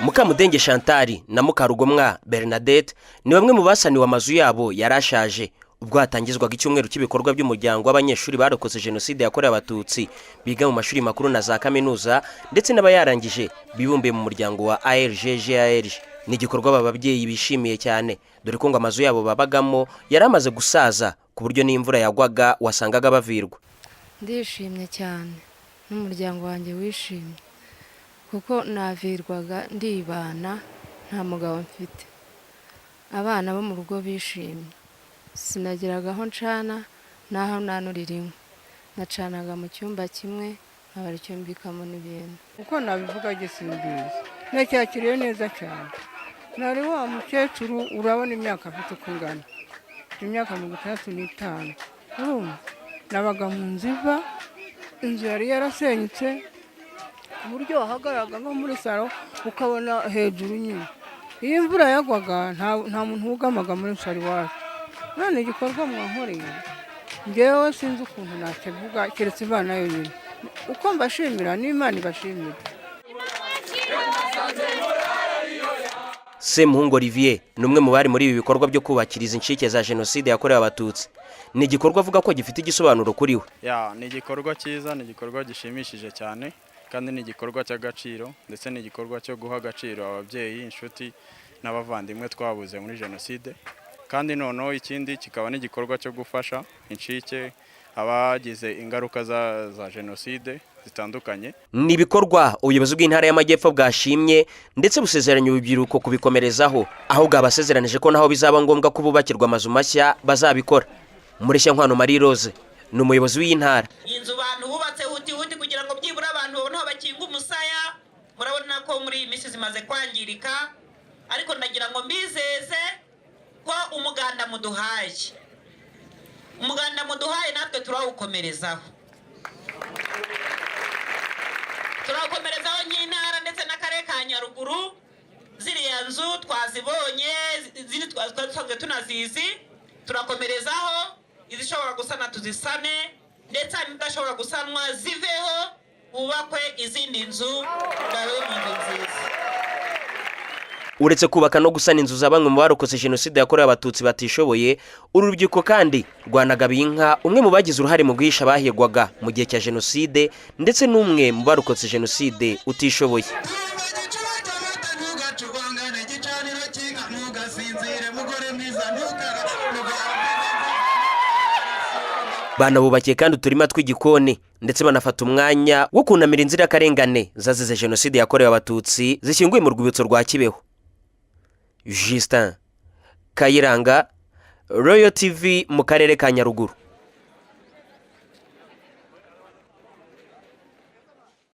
Mukamudenge Chantal na Mukarugomwa Bernadette ni bamwe mu basaniwe amazu yabo yarashaje ubwo hatangizwaga icyumweru cy'ibikorwa by'umuryango w'abanyeshuri barokotse jenoside yakorewe abatutsi biga mu mashuri makuru na za kaminuza ndetse n'abayarangije bibumbiye mu muryango wa ARGGARG. Ni igikorwa bababyeyi bishimiye cyane dore ko ngo amazu yabo babagamo yaramaze gusaza ku buryo n'imvura yagwaga wasangaga bavirwa. Ndishimye cyane n'umuryango wanjye wishimye kuko navirwaga ndibana nta mugabo mfite, abana bo mu rugo bishimye, sinagiraga aho ncana naho nanurira inkwi, nacanaga mu cyumba kimwe nkabara icyo mbikamo n'ibintu. Uko nabivuga gisimbizi nacyakiriye neza cyane. Nari wa mukecuru urabona imyaka afite uko ingana, imyaka 65. Nabaga mu nziva, inzu yari yarasenyutse ku buryo wahagararaga nko muri salo ukabona hejuru nyine. Iyo imvura yagwaga nta muntu wugamaga muri salo iwacu. None igikorwa mwankoreye njyewe sinzi ukuntu nakivuga keretse Imana yonyine. Uko mbashimira n'Imana ibashimira. Semuhungu Olivier numwe mu bari muri ibi bikorwa byo kubakiriza incike za jenoside yakorewe abatutsi. Ni igikorwa avuga ko gifite igisobanuro kuri we. Ni igikorwa cyiza, ni igikorwa gishimishije cyane kandi ni igikorwa cy'agaciro ndetse ni igikorwa cyo guha agaciro ababyeyi, inshuti n'abavandimwe twabuze muri jenoside. Kandi noneho ikindi kikaba n'igikorwa cyo gufasha incike abagize ingaruka za jenoside zitandukanye. Ni ibikorwa ubuyobozi bw'intara y'Amajyepfo bwashimye ndetse busezeranya urubyiruko kubikomerezaho, aho bwabasezeranije ko naho bizaba ngombwa kububakirwa amazu mashya bazabikora. Mureshyankwano Marie Rose ni umuyobozi w'intara. Inzu abantu bubatse huti kugira ngo byibura abantu babone aho bakinga umusaya, murabona ko muri iyi minsi zimaze kwangirika, ariko ndagira ngo mbizeze ko umuganda muduhaye natwe turawukomerezaho nk'intara ndetse n'akarere ka Nyaruguru. Ziriya nzu twazibonye, ziri twasanzwe tunazizi, turakomerezaho. Izishobora gusana tuzisane ndetse n'idashobora gusanwa ziveho, hubakwe izindi nzu ngabe mu nzu nziza. Uretse kubaka no gusana inzu za bamwe mu barokotse jenoside yakorewe abatutsi batishoboye, urubyiruko kandi rwanagabiye inka umwe mu bagize uruhare mu guhisha abahigwaga mu gihe cya jenoside ndetse n'umwe mu barokotse jenoside utishoboye. Banabubakiye kandi uturima tw'igikoni ndetse banafata umwanya wo kunamira inzirakarengane zazize jenoside yakorewe abatutsi zishyinguye mu rwibutso rwa Kibeho. Justin Kayiranga, Royal TV mu karere ka Nyaruguru.